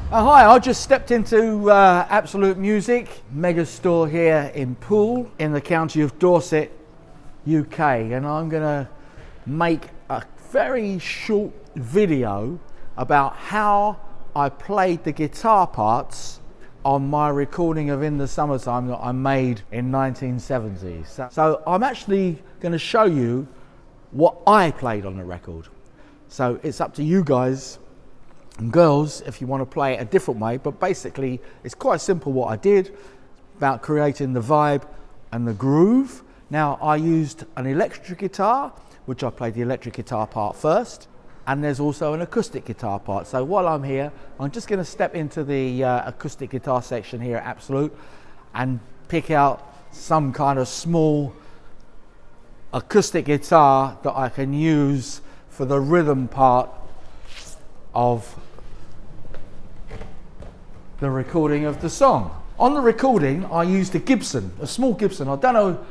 Hi, I just stepped into Absolute Music mega store here in Poole in the county of Dorset, UK, and I'm gonna make a very short video about how I played the guitar parts on my recording of In the Summertime that I made in 1970. So I'm actually going to show you what I played on the record. So it's up to you guys and girls if you want to play it a different way, but basically it's quite simple what I did about creating the vibe and the groove. Now I used an electric guitar, which I played the electric guitar part first, and there's also an acoustic guitar part. So while I'm here, I'm just going to step into the acoustic guitar section here at Absolute and pick out some kind of small acoustic guitar that I can use for the rhythm part of the recording of the song. On the recording, I used a Gibson, a small Gibson. I don't know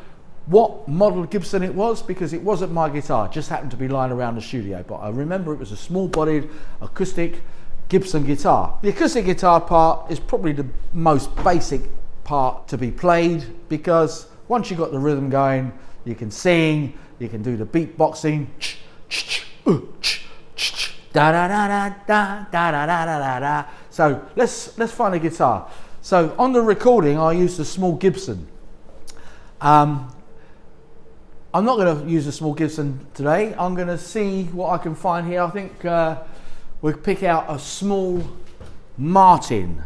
what model Gibson it was because it wasn't my guitar, it just happened to be lying around the studio, but I remember it was a small bodied acoustic Gibson guitar. The acoustic guitar part is probably the most basic part to be played because once you've got the rhythm going, you can sing, you can do the beatboxing, da da da da da da da da da da. So let's find a guitar. So on the recording, I used a small Gibson. I'm not going to use a small Gibson today. I'm going to see what I can find here. I think we'll pick out a small Martin.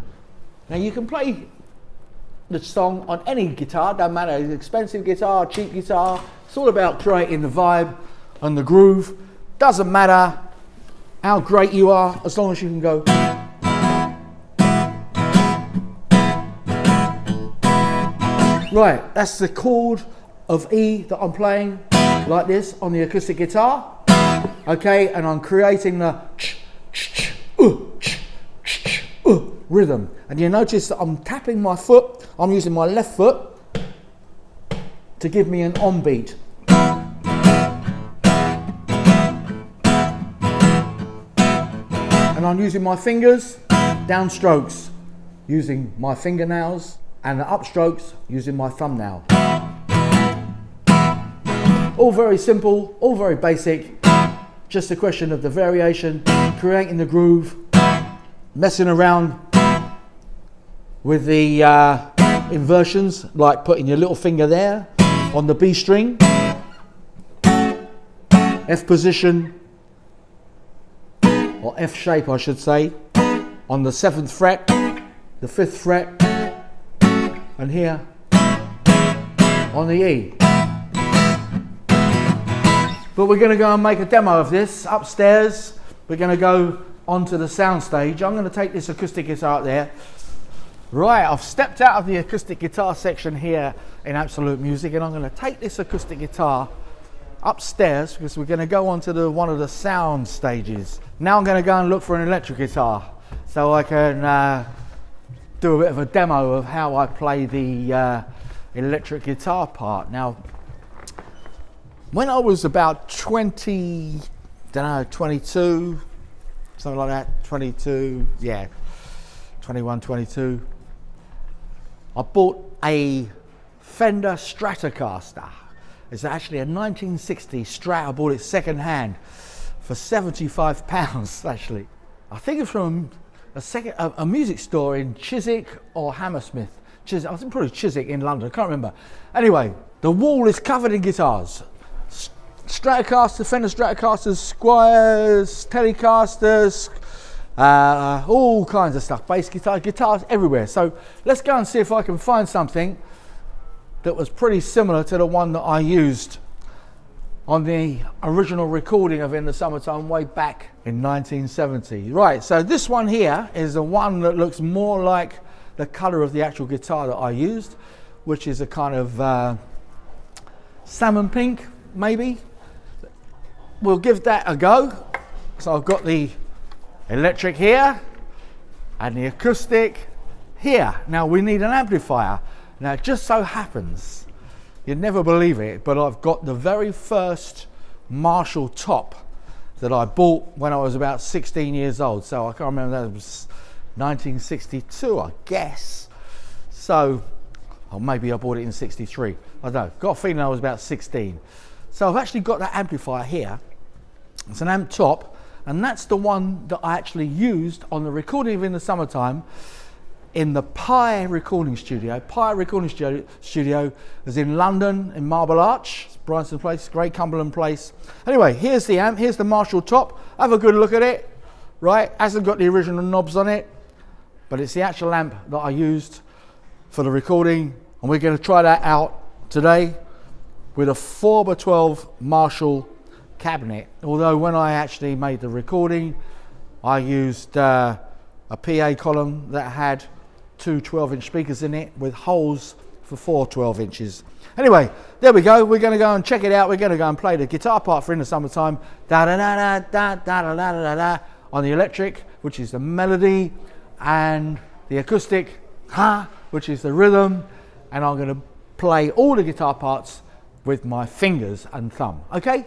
Now you can play the song on any guitar, don't matter, it's expensive guitar, cheap guitar. It's all about creating the vibe and the groove. Doesn't matter how great you are, as long as you can go. Right, that's the chord of E that I'm playing like this on the acoustic guitar. Okay, and I'm creating the rhythm. And you notice that I'm tapping my foot, I'm using my left foot to give me an on beat. And I'm using my fingers, down strokes, using my fingernails, and the upstrokes using my thumbnail. All very simple, all very basic, just a question of the variation, creating the groove, messing around with the inversions, like putting your little finger there on the B string, F position, or F shape I should say, on the 7th fret, the 5th fret, and here on the E. But we're going to go and make a demo of this upstairs. We're going to go onto the sound stage. I'm going to take this acoustic guitar out there. Right, I've stepped out of the acoustic guitar section here in Absolute Music, and I'm going to take this acoustic guitar upstairs because we're going to go onto one of the sound stages. Now I'm going to go and look for an electric guitar so I can do a bit of a demo of how I play the electric guitar part. Now, when I was about 22, something like that, 22, yeah, 21, 22, I bought a Fender Stratocaster. It's actually a 1960 Strat. I bought it second hand for £75 actually. I think it's from a music store in Chiswick or Hammersmith. I think probably Chiswick in London, I can't remember. Anyway, the wall is covered in guitars. Stratocasters, Fender Stratocasters, Squires, Telecasters, all kinds of stuff, bass guitars everywhere. So let's go and see if I can find something that was pretty similar to the one that I used on the original recording of In the Summertime way back in 1970. Right, so this one here is the one that looks more like the colour of the actual guitar that I used, which is a kind of salmon pink, maybe. We'll give that a go. So I've got the electric here and the acoustic here. Now we need an amplifier. Now it just so happens, you'd never believe it, but I've got the very first Marshall top that I bought when I was about 16 years old. So I can't remember, that was 1962, I guess. So, or maybe I bought it in 63. I don't know. Got a feeling I was about 16. So I've actually got that amplifier here. It's an amp top, and that's the one that I actually used on the recording of In the Summertime in the Pi recording studio. Pi recording studio is in London, in Marble Arch, it's Brighton Place, Great Cumberland Place. Anyway, here's the amp, here's the Marshall top. Have a good look at it, right? Hasn't got the original knobs on it, but it's the actual amp that I used for the recording, and we're going to try that out today with a 4x12 Marshall cabinet. Although when I actually made the recording, I used a PA column that had two 12-inch speakers in it with holes for 4 12 inches. Anyway, there we go. We're going to go and check it out. We're going to go and play the guitar part for In the Summertime, da da da da da da da da da, on the electric, which is the melody, and the acoustic, which is the rhythm, and I'm going to play all the guitar parts with my fingers and thumb. Okay?